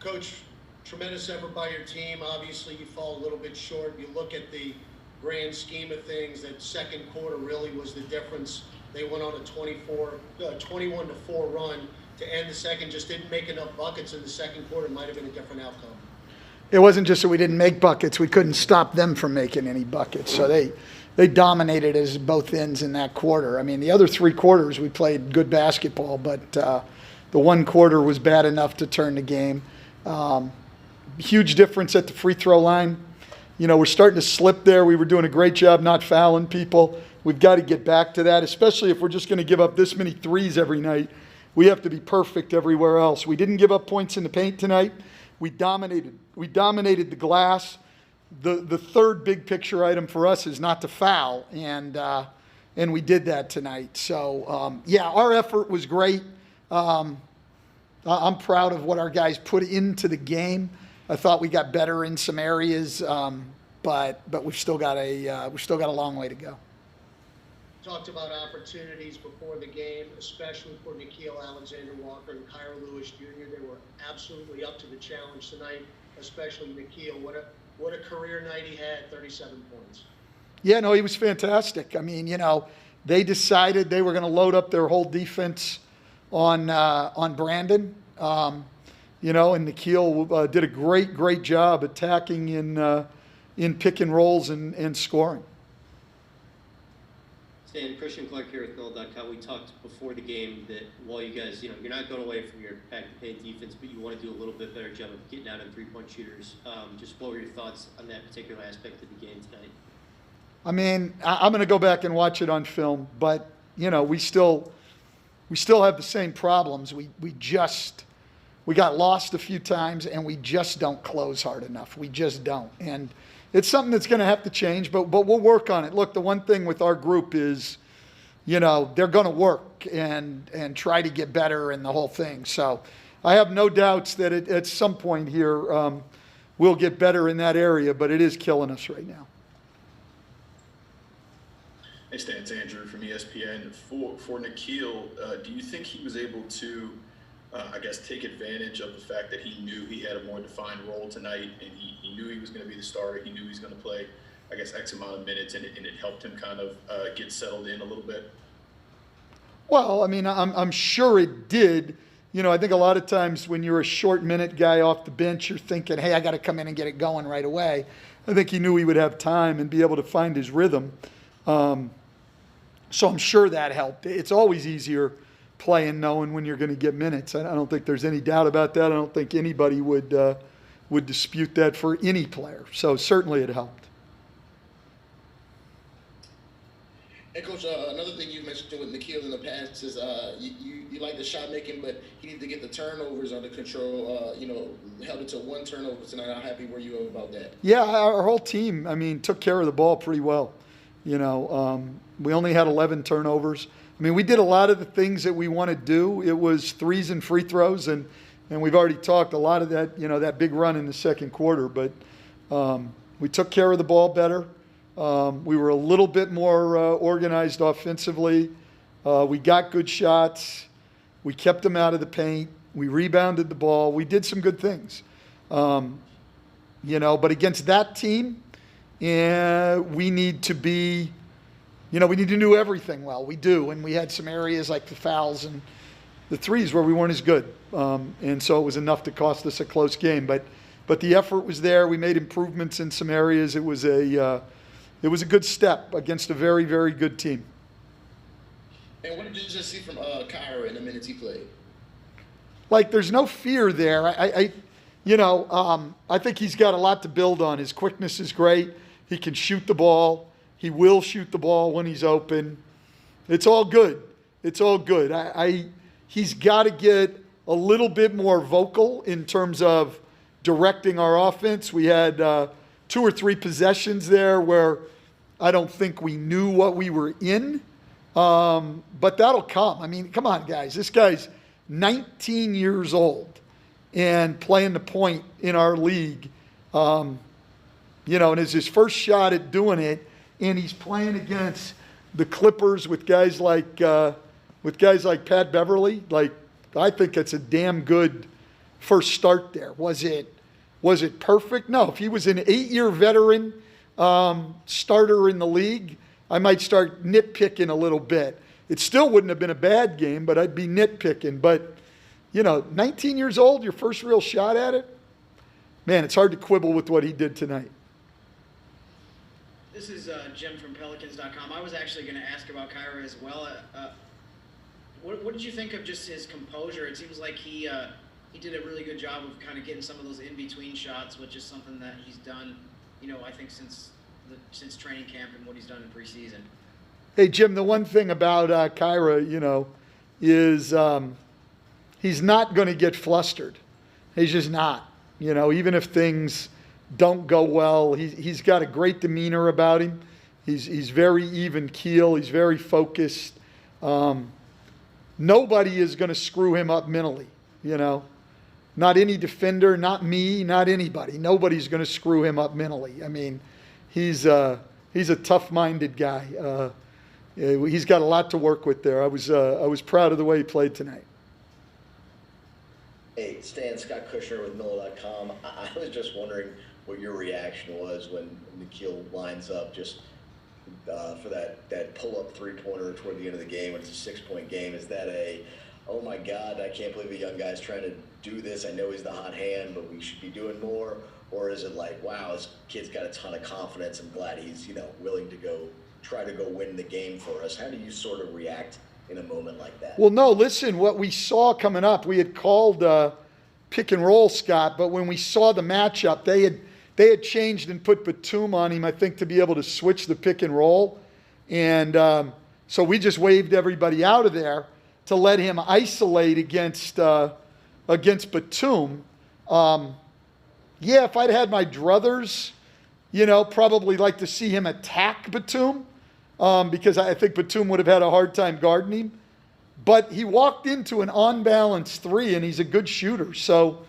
Coach, tremendous effort by your team. Obviously, you fall a little bit short. You look at the grand scheme of things, that second quarter really was the difference. They went on a 21-4 run to end the second, just didn't make enough buckets in the second quarter. It might have been a different outcome. It wasn't just that we didn't make buckets. We couldn't stop them from making any buckets. So they dominated as both ends in that quarter. I mean, the other 3 quarters we played good basketball, but the one quarter was bad enough to turn the game. Huge difference at the free throw line. You know, we're starting to slip there. We were doing a great job not fouling people. We've got to get back to that, especially if we're just going to give up this many threes every night. We have to be perfect everywhere else. We didn't give up points in the paint tonight. We dominated the glass. The third big picture item for us is not to foul, and we did that tonight. So, yeah, our effort was great. I'm proud of what our guys put into the game. I thought we got better in some areas, but we've still got a long way to go. Talked about opportunities before the game, especially for Nickeil Alexander-Walker and Kira Lewis Jr. They were absolutely up to the challenge tonight, especially Nickeil. What a career night he had, 37 points. Yeah, no, he was fantastic. I mean, you know, they decided they were going to load up their whole defense on Brandon. You know, and Nickeil did a great job attacking in pick and rolls and scoring. Stan, Christian Clark here with Mill.com. We talked before the game that while you guys, you're not going away from your pack-to-paint defense, but you want to do a little bit better job of getting out of three-point shooters. Just what were your thoughts on that particular aspect of the game tonight? I mean, I'm going to go back and watch it on film, but, you know, we still have the same problems. We got lost a few times, and we just don't close hard enough. We just don't. And it's something that's going to have to change, but we'll work on it. Look, the one thing with our group is, you know, they're going to work and try to get better in the whole thing. So I have no doubts that at some point here we'll get better in that area, but it is killing us right now. Hey Stan, it's Andrew from ESPN. For Nickeil, do you think he was able to take advantage of the fact that he knew he had a more defined role tonight, and he knew he was going to be the starter. He knew he was going to play, X amount of minutes, and it helped him kind of get settled in a little bit? Well, I mean, I'm sure it did. You know, I think a lot of times when you're a short minute guy off the bench, you're thinking, hey, I got to come in and get it going right away. I think he knew he would have time and be able to find his rhythm. So I'm sure that helped. It's always easier playing knowing when you're going to get minutes. I don't think there's any doubt about that. I don't think anybody would dispute that for any player. So certainly it helped. And Coach, another thing you mentioned with Nickeil in the past is you like the shot making, but he needed to get the turnovers under control. Held it to 1 turnover tonight. How happy were you about that? Yeah, our whole team, I mean, took care of the ball pretty well. You know, we only had 11 turnovers. I mean, we did a lot of the things that we want to do. It was threes and free throws, and we've already talked a lot of that, you know, that big run in the second quarter. But we took care of the ball better. We were a little bit more organized offensively. We got good shots. We kept them out of the paint. We rebounded the ball. We did some good things. You know, but against that team, we need to be, you know, we need to do everything well. We do, and we had some areas like the fouls and the threes where we weren't as good, and so it was enough to cost us a close game. But the effort was there. We made improvements in some areas. It was a good step against a very, very good team. And what did you just see from Kira in the minutes he played? Like, there's no fear there. I think he's got a lot to build on. His quickness is great. He can shoot the ball. He will shoot the ball when he's open. It's all good. It's all good. He's got to get a little bit more vocal in terms of directing our offense. We had 2 or 3 possessions there where I don't think we knew what we were in. But that'll come. I mean, come on, guys. This guy's 19 years old and playing the point in our league. And it's his first shot at doing it. And he's playing against the Clippers with guys like Pat Beverly. Like, I think it's a damn good first start there. Was it perfect? No. If he was an 8-year veteran starter in the league, I might start nitpicking a little bit. It still wouldn't have been a bad game, but I'd be nitpicking. But, 19 years old, your first real shot at it, man, it's hard to quibble with what he did tonight. This is Jim from Pelicans.com. I was actually going to ask about Kyra as well. What did you think of just his composure? It seems like he did a really good job of kind of getting some of those in-between shots, which is something that he's done, I think since training camp and what he's done in preseason. Hey, Jim, the one thing about Kyra, is he's not going to get flustered. He's just not. Even if things don't go well, he's got a great demeanor about him. He's very even keel. He's very focused. Nobody is going to screw him up mentally, Not any defender, not me, not anybody. Nobody's going to screw him up mentally. I mean, he's a tough-minded guy. He's got a lot to work with there. I was proud of the way he played tonight. Hey, Stan, Scott Kushner with Miller.com. I was just wondering what your reaction was when Nikhil lines up just for that pull-up three-pointer toward the end of the game when it's a 6-point game. Is that oh my God, I can't believe a young guy's trying to do this. I know he's the hot hand, but we should be doing more? Or is it like, wow, this kid's got a ton of confidence. I'm glad he's, willing to try to go win the game for us. How do you sort of react in a moment like that? Well, no, listen, what we saw coming up, we had called pick and roll, Scott, but when we saw the matchup, they had changed and put Batum on him, I think, to be able to switch the pick and roll. And so we just waved everybody out of there to let him isolate against Batum. Yeah, if I'd had my druthers, probably like to see him attack Batum because I think Batum would have had a hard time guarding him. But he walked into an on-balance three, and he's a good shooter. So,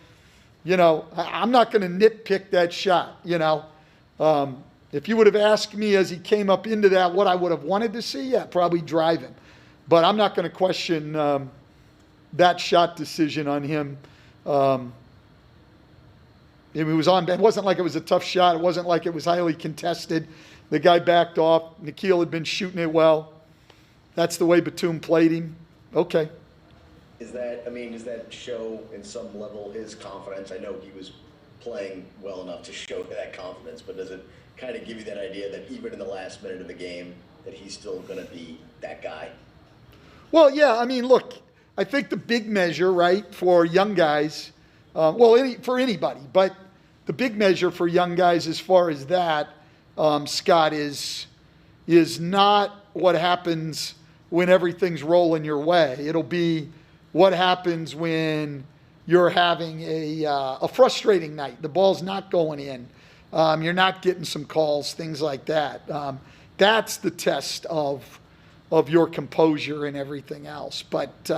I'm not going to nitpick that shot, If you would have asked me as he came up into that what I would have wanted to see, yeah, probably drive him. But I'm not going to question that shot decision on him. It wasn't like it was a tough shot. It wasn't like it was highly contested. The guy backed off. Nikhil had been shooting it well. That's the way Batum played him. Okay. Does that show in some level his confidence? I know he was playing well enough to show that confidence, but does it kind of give you that idea that even in the last minute of the game that he's still going to be that guy? Well, yeah, look, I think the big measure, right, for young guys, for anybody, but the big measure for young guys as far as that, Scott, is not what happens when everything's rolling your way. It'll be what happens when you're having a frustrating night. The ball's not going in. You're not getting some calls, things like that. That's the test of your composure and everything else. But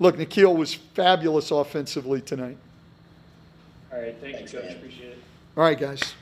look, Nikhil was fabulous offensively tonight. All right, thank Thanks, you, Coach. man. Appreciate it. All right, guys.